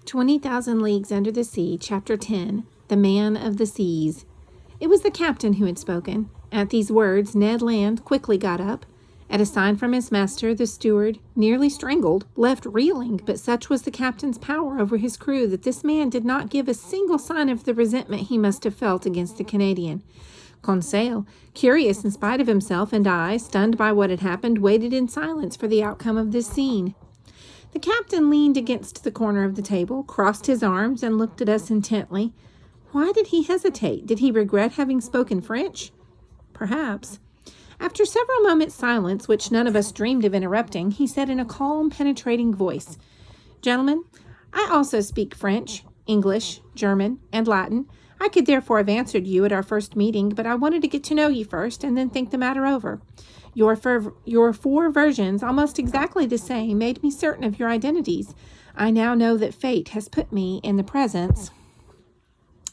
20,000 Leagues Under the Sea, Chapter 10, The Man of the Seas. It was the captain who had spoken. At these words, Ned Land quickly got up. At a sign from his master, the steward, nearly strangled, left reeling, but such was the captain's power over his crew that this man did not give a single sign of the resentment he must have felt against the Canadian. Conseil, curious in spite of himself, and I, stunned by what had happened, waited in silence for the outcome of this scene. The captain leaned against the corner of the table, crossed his arms, and looked at us intently. Why did he hesitate? Did he regret having spoken French? Perhaps. After several moments' silence, which none of us dreamed of interrupting, he said in a calm, penetrating voice, "Gentlemen, I also speak French, English, German, and Latin. I could therefore have answered you at our first meeting, but I wanted to get to know you first and then think the matter over. Your four versions, almost exactly the same, made me certain of your identities. I now know that fate has put me in the presence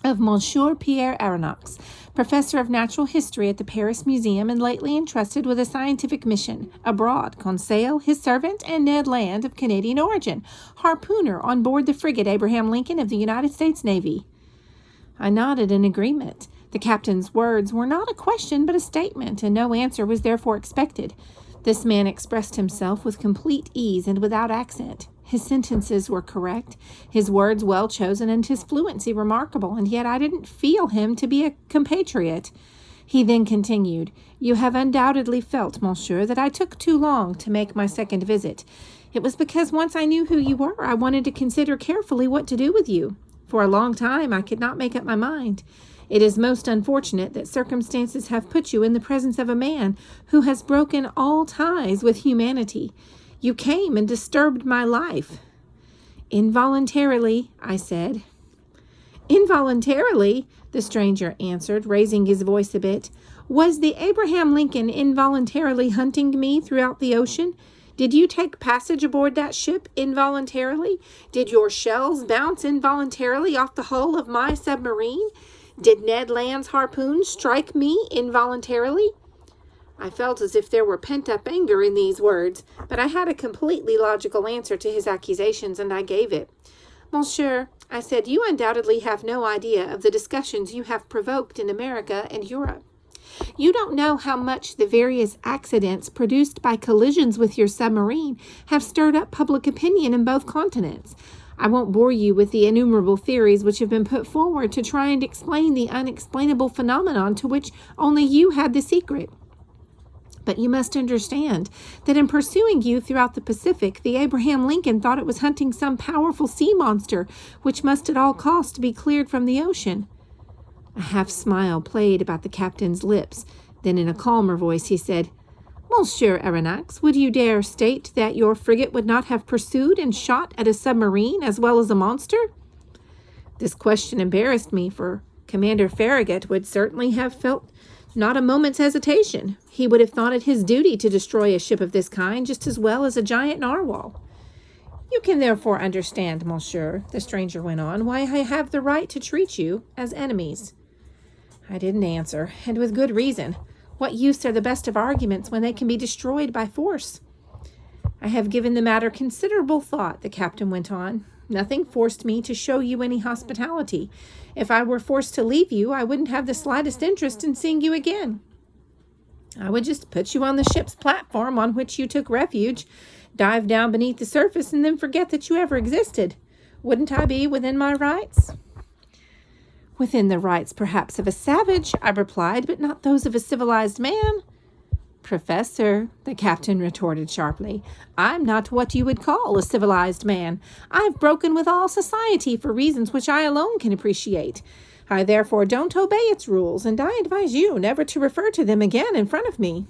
of Monsieur Pierre Aronnax, professor of natural history at the Paris Museum and lately entrusted with a scientific mission abroad. Conseil, his servant, and Ned Land, of Canadian origin, harpooner on board the frigate Abraham Lincoln of the United States Navy." I nodded in agreement. The captain's words were not a question but a statement, and no answer was therefore expected. This man expressed himself with complete ease and without accent. His sentences were correct, his words well chosen, and his fluency remarkable, and yet I didn't feel him to be a compatriot. He then continued, "You have undoubtedly felt, monsieur, that I took too long to make my second visit. It was because once I knew who you were, I wanted to consider carefully what to do with you. For a long time I could not make up my mind. It is most unfortunate that circumstances have put you in the presence of a man who has broken all ties with humanity. You came and disturbed my life." "Involuntarily," I said. "Involuntarily," the stranger answered, raising his voice a bit. "Was the Abraham Lincoln involuntarily hunting me throughout the ocean? Did you take passage aboard that ship involuntarily? Did your shells bounce involuntarily off the hull of my submarine? Did Ned Land's harpoon strike me involuntarily?" I felt as if there were pent-up anger in these words, but I had a completely logical answer to his accusations, and I gave it. "Monsieur," I said, "you undoubtedly have no idea of the discussions you have provoked in America and Europe. You don't know how much the various accidents produced by collisions with your submarine have stirred up public opinion in both continents. I won't bore you with the innumerable theories which have been put forward to try and explain the unexplainable phenomenon to which only you had the secret. But you must understand that in pursuing you throughout the Pacific, the Abraham Lincoln thought it was hunting some powerful sea monster which must at all costs be cleared from the ocean." A half-smile played about the captain's lips. Then in a calmer voice he said, "Monsieur Aronnax, would you dare state that your frigate would not have pursued and shot at a submarine as well as a monster?" This question embarrassed me, for Commander Farragut would certainly have felt not a moment's hesitation. He would have thought it his duty to destroy a ship of this kind just as well as a giant narwhal. "You can therefore understand, monsieur," the stranger went on, "why I have the right to treat you as enemies." I didn't answer, and with good reason. What use are the best of arguments when they can be destroyed by force? "I have given the matter considerable thought," the captain went on. "Nothing forced me to show you any hospitality. If I were forced to leave you, I wouldn't have the slightest interest in seeing you again. I would just put you on the ship's platform on which you took refuge, dive down beneath the surface, and then forget that you ever existed. Wouldn't I be within my rights?" "Within the rights, perhaps, of a savage," I replied, "but not those of a civilized man." "Professor," the captain retorted sharply, "I'm not what you would call a civilized man. I've broken with all society for reasons which I alone can appreciate. I therefore don't obey its rules, and I advise you never to refer to them again in front of me."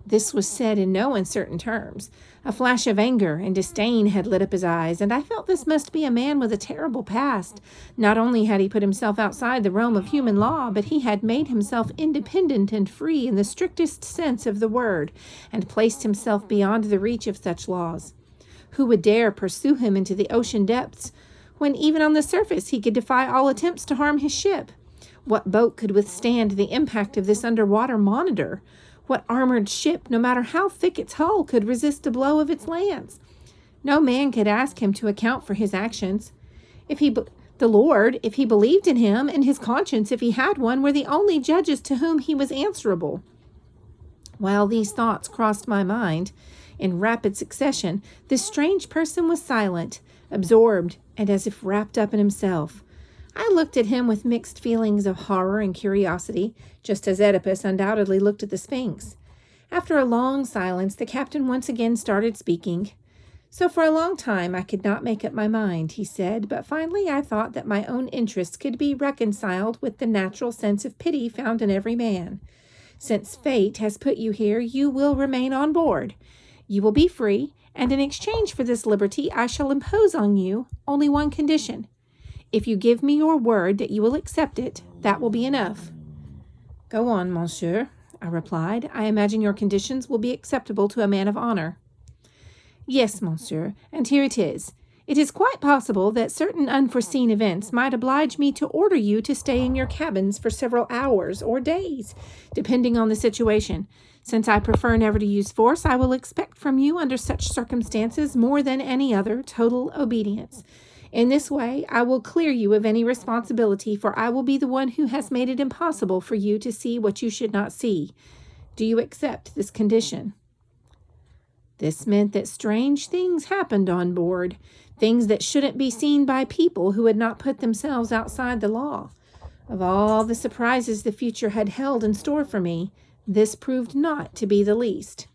This was said in no uncertain terms. A flash of anger and disdain had lit up his eyes, and I felt this must be a man with a terrible past. Not only had he put himself outside the realm of human law, but he had made himself independent and free in the strictest sense of the word, and placed himself beyond the reach of such laws. Who would dare pursue him into the ocean depths, when even on the surface he could defy all attempts to harm his ship? What boat could withstand the impact of this underwater monitor? What armored ship, no matter how thick its hull, could resist the blow of its lance? No man could ask him to account for his actions. The Lord, if he believed in him, and his conscience, if he had one, were the only judges to whom he was answerable. While these thoughts crossed my mind in rapid succession, this strange person was silent, absorbed, and as if wrapped up in himself. I looked at him with mixed feelings of horror and curiosity, just as Oedipus undoubtedly looked at the Sphinx. After a long silence, the captain once again started speaking. "So for a long time I could not make up my mind," he said, "but finally I thought that my own interests could be reconciled with the natural sense of pity found in every man. Since fate has put you here, you will remain on board. You will be free, and in exchange for this liberty I shall impose on you only one condition. If you give me your word that you will accept it, that will be enough." "Go on, monsieur," I replied. "I imagine your conditions will be acceptable to a man of honor." "Yes, monsieur, and here it is. It is quite possible that certain unforeseen events might oblige me to order you to stay in your cabins for several hours or days, depending on the situation. Since I prefer never to use force, I will expect from you under such circumstances more than any other total obedience. In this way, I will clear you of any responsibility, for I will be the one who has made it impossible for you to see what you should not see. Do you accept this condition?" This meant that strange things happened on board, things that shouldn't be seen by people who had not put themselves outside the law. Of all the surprises the future had held in store for me, this proved not to be the least.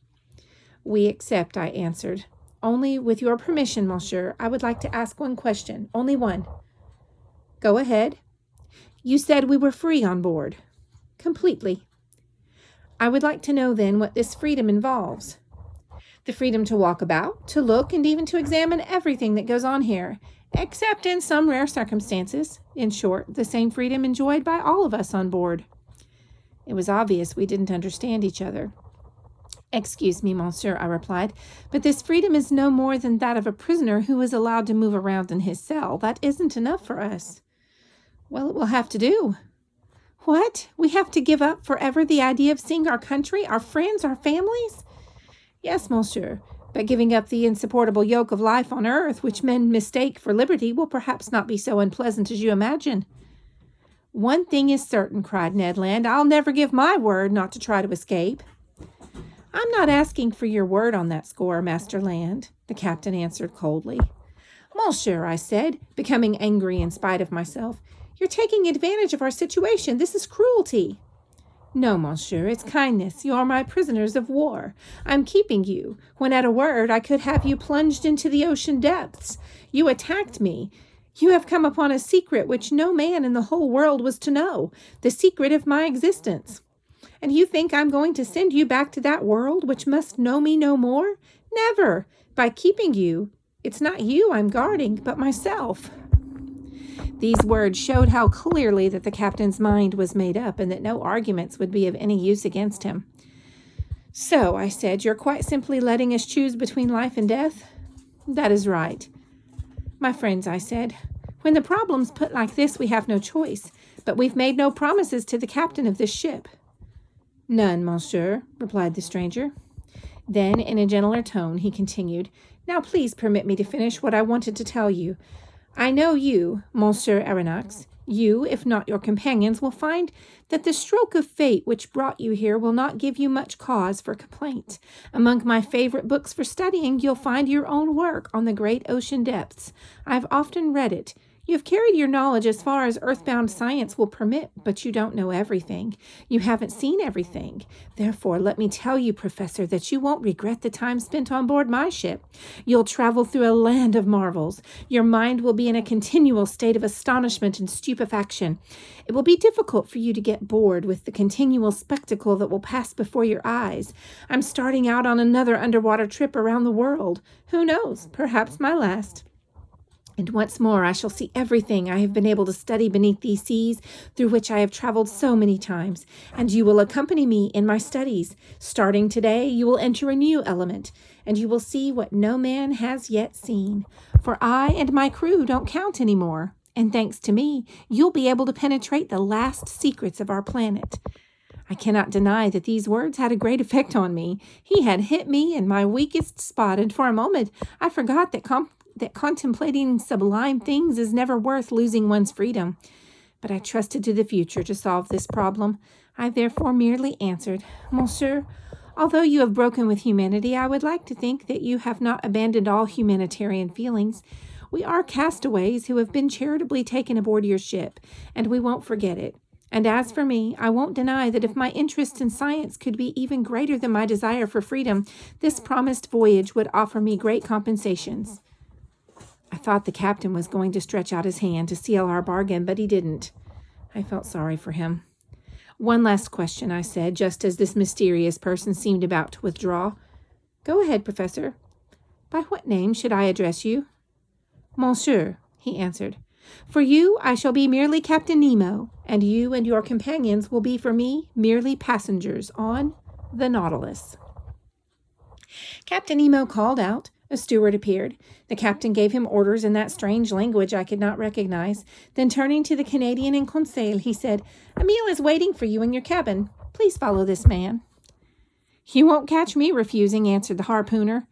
"We accept," I answered. "Only with your permission, monsieur, I would like to ask one question, only one." "Go ahead." "You said we were free on board." "Completely." "I would like to know then what this freedom involves." "The freedom to walk about, to look, and even to examine everything that goes on here, except in some rare circumstances. In short, the same freedom enjoyed by all of us on board." It was obvious we didn't understand each other. "Excuse me, monsieur," I replied, "but this freedom is no more than that of a prisoner who is allowed to move around in his cell. That isn't enough for us." "Well, it will have to do." "What? We have to give up forever the idea of seeing our country, our friends, our families?" "Yes, monsieur, but giving up the insupportable yoke of life on earth, which men mistake for liberty, will perhaps not be so unpleasant as you imagine." "One thing is certain," cried Ned Land. "I'll never give my word not to try to escape." "I'm not asking for your word on that score, Master Land," the captain answered coldly. "Monsieur," I said, becoming angry in spite of myself, "you're taking advantage of our situation. This is cruelty." "No, monsieur, it's kindness. You are my prisoners of war. I'm keeping you, when at a word I could have you plunged into the ocean depths. You attacked me. You have come upon a secret which no man in the whole world was to know, the secret of my existence. And you think I'm going to send you back to that world which must know me no more? Never! By keeping you, it's not you I'm guarding, but myself." These words showed how clearly that the captain's mind was made up and that no arguments would be of any use against him. "So," I said, "you're quite simply letting us choose between life and death?" "That is right." "My friends," I said, "when the problem's put like this, we have no choice, but we've made no promises to the captain of this ship." "None, monsieur," replied the stranger. Then, in a gentler tone, he continued, "Now please permit me to finish what I wanted to tell you. I know you, Monsieur Aronnax. You, if not your companions, will find that the stroke of fate which brought you here will not give you much cause for complaint. Among my favorite books for studying, you'll find your own work on the great ocean depths. I've often read it. You have carried your knowledge as far as earthbound science will permit, but you don't know everything. You haven't seen everything. Therefore, let me tell you, Professor, that you won't regret the time spent on board my ship. You'll travel through a land of marvels. Your mind will be in a continual state of astonishment and stupefaction. It will be difficult for you to get bored with the continual spectacle that will pass before your eyes. I'm starting out on another underwater trip around the world. Who knows? Perhaps my last. And once more I shall see everything I have been able to study beneath these seas through which I have traveled so many times, and you will accompany me in my studies. Starting today, you will enter a new element, and you will see what no man has yet seen. For I and my crew don't count anymore, and thanks to me, you'll be able to penetrate the last secrets of our planet." I cannot deny that these words had a great effect on me. He had hit me in my weakest spot, and for a moment I forgot that that contemplating sublime things is never worth losing one's freedom. But I trusted to the future to solve this problem. I therefore merely answered, Monsieur, although you have broken with humanity, I would like to think that you have not abandoned all humanitarian feelings. We are castaways who have been charitably taken aboard your ship, and we won't forget it. And as for me, I won't deny that if my interest in science could be even greater than my desire for freedom, this promised voyage would offer me great compensations. I thought the captain was going to stretch out his hand to seal our bargain, but he didn't. I felt sorry for him. One last question, I said, just as this mysterious person seemed about to withdraw. Go ahead, Professor. By what name should I address you? Monsieur, he answered. For you, I shall be merely Captain Nemo, and you and your companions will be for me merely passengers on the Nautilus. Captain Nemo called out. A steward appeared. The captain gave him orders in that strange language I could not recognize. Then turning to the Canadian and Conseil, he said, A meal is waiting for you in your cabin. Please follow this man. You won't catch me refusing, answered the harpooner.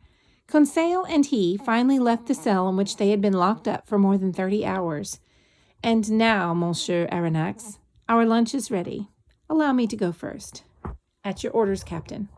Conseil and he finally left the cell in which they had been locked up for more than 30 hours. And now, Monsieur Aronnax, our lunch is ready. Allow me to go first. At your orders, Captain.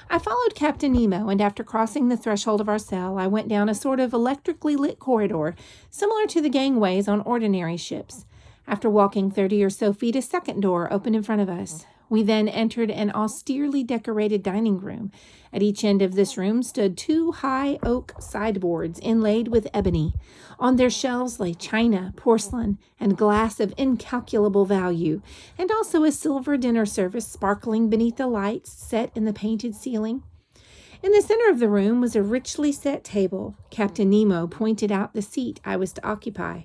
I followed Captain Nemo, and after crossing the threshold of our cell, I went down a sort of electrically lit corridor, similar to the gangways on ordinary ships. After walking 30 or so feet, a second door opened in front of us. We then entered an austerely decorated dining room. At each end of this room stood 2 high oak sideboards inlaid with ebony. On their shelves lay china, porcelain, and glass of incalculable value, and also a silver dinner service sparkling beneath the lights set in the painted ceiling. In the center of the room was a richly set table. Captain Nemo pointed out the seat I was to occupy.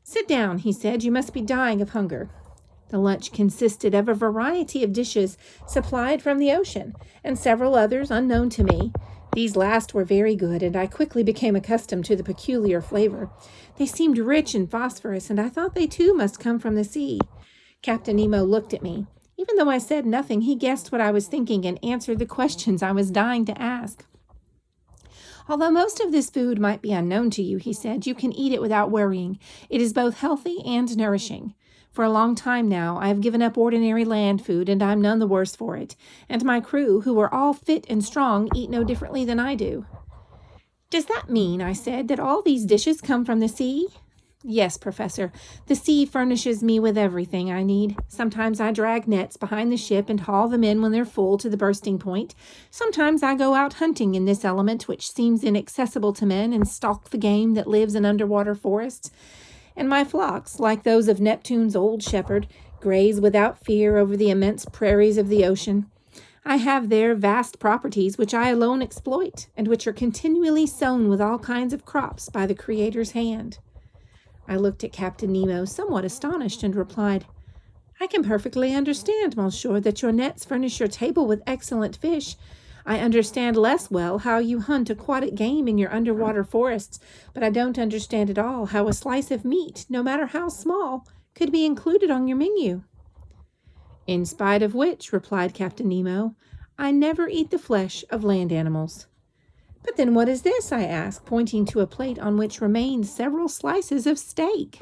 Sit down, he said. You must be dying of hunger. The lunch consisted of a variety of dishes supplied from the ocean, and several others unknown to me. These last were very good, and I quickly became accustomed to the peculiar flavor. They seemed rich in phosphorus, and I thought they too must come from the sea. Captain Nemo looked at me. Even though I said nothing, he guessed what I was thinking and answered the questions I was dying to ask. Although most of this food might be unknown to you, he said, you can eat it without worrying. It is both healthy and nourishing. For a long time now, I have given up ordinary land food, and I'm none the worse for it. And my crew, who are all fit and strong, eat no differently than I do. Does that mean, I said, that all these dishes come from the sea? Yes, Professor. The sea furnishes me with everything I need. Sometimes I drag nets behind the ship and haul them in when they're full to the bursting point. Sometimes I go out hunting in this element which seems inaccessible to men and stalk the game that lives in underwater forests. And my flocks, like those of Neptune's old shepherd, graze without fear over the immense prairies of the ocean. I have there vast properties which I alone exploit, and which are continually sown with all kinds of crops by the Creator's hand. I looked at Captain Nemo, somewhat astonished, and replied, I can perfectly understand, monsieur, that your nets furnish your table with excellent fish. I understand less well how you hunt aquatic game in your underwater forests, but I don't understand at all how a slice of meat, no matter how small, could be included on your menu. In spite of which, replied Captain Nemo, I never eat the flesh of land animals. But then what is this? I asked, pointing to a plate on which remained several slices of steak.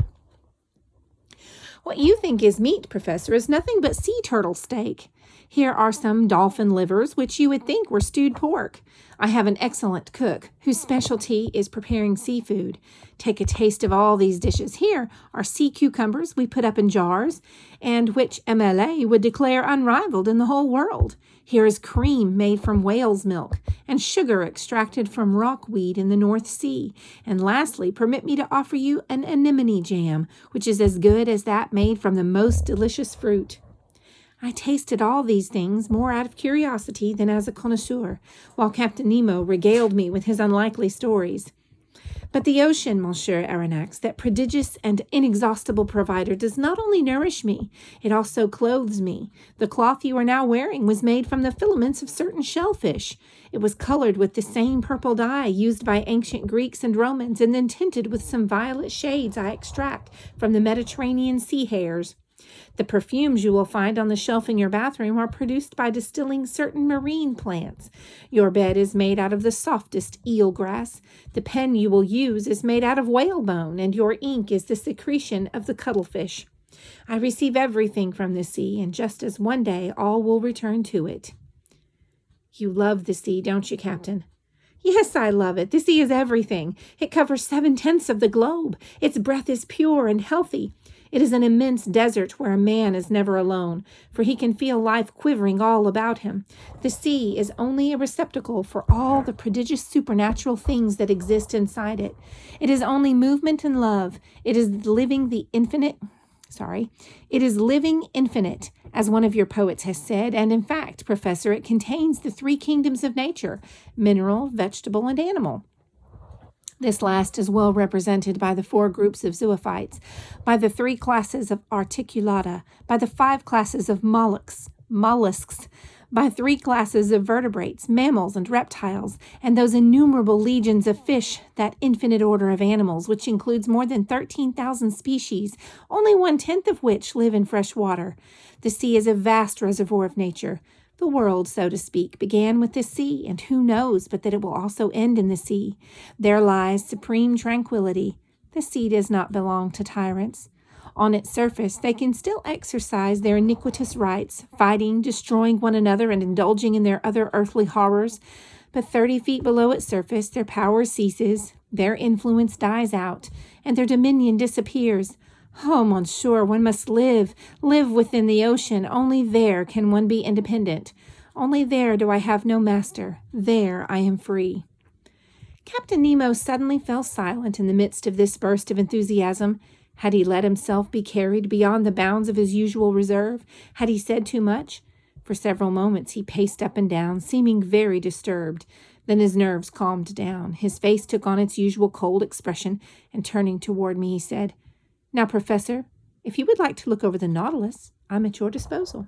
What you think is meat, Professor, is nothing but sea turtle steak. Here are some dolphin livers, which you would think were stewed pork. I have an excellent cook, whose specialty is preparing seafood. Take a taste of all these dishes. Here are sea cucumbers we put up in jars, and which MLA would declare unrivaled in the whole world. Here is cream made from whale's milk, and sugar extracted from rockweed in the North Sea. And lastly, permit me to offer you an anemone jam, which is as good as that made from the most delicious fruit. I tasted all these things more out of curiosity than as a connoisseur, while Captain Nemo regaled me with his unlikely stories. But the ocean, Monsieur Aronnax, that prodigious and inexhaustible provider, does not only nourish me, it also clothes me. The cloth you are now wearing was made from the filaments of certain shellfish. It was colored with the same purple dye used by ancient Greeks and Romans, and then tinted with some violet shades I extract from the Mediterranean sea hares. The perfumes you will find on the shelf in your bathroom are produced by distilling certain marine plants. Your bed is made out of the softest eelgrass. The pen you will use is made out of whalebone, and your ink is the secretion of the cuttlefish. I receive everything from the sea, and just as one day all will return to it. You love the sea, don't you, Captain? Yes, I love it. The sea is everything. It covers 7/10 of the globe. Its breath is pure and healthy. It is an immense desert where a man is never alone, for he can feel life quivering all about him. The sea is only a receptacle for all the prodigious supernatural things that exist inside it. It is only movement and love. It is living infinite, as one of your poets has said, and in fact, Professor, it contains the three kingdoms of nature, mineral, vegetable, and animal. This last is well represented by the 4 groups of zoophytes, by the 3 classes of articulata, by the 5 classes of mollusks, by 3 classes of vertebrates, mammals, and reptiles, and those innumerable legions of fish, that infinite order of animals, which includes more than 13,000 species, only 1/10 of which live in fresh water. The sea is a vast reservoir of nature. The world, so to speak, began with the sea, and who knows but that it will also end in the sea. There lies supreme tranquility. The sea does not belong to tyrants. On its surface, they can still exercise their iniquitous rights, fighting, destroying one another, and indulging in their other earthly horrors. But 30 feet below its surface, their power ceases, their influence dies out, and their dominion disappears. Oh, monsieur, one must live within the ocean. Only there can one be independent. Only there do I have no master. There I am free. Captain Nemo suddenly fell silent in the midst of this burst of enthusiasm. Had he let himself be carried beyond the bounds of his usual reserve? Had he said too much? For several moments he paced up and down, seeming very disturbed. Then his nerves calmed down. His face took on its usual cold expression, and turning toward me, he said, "Now, Professor, if you would like to look over the Nautilus, I'm at your disposal."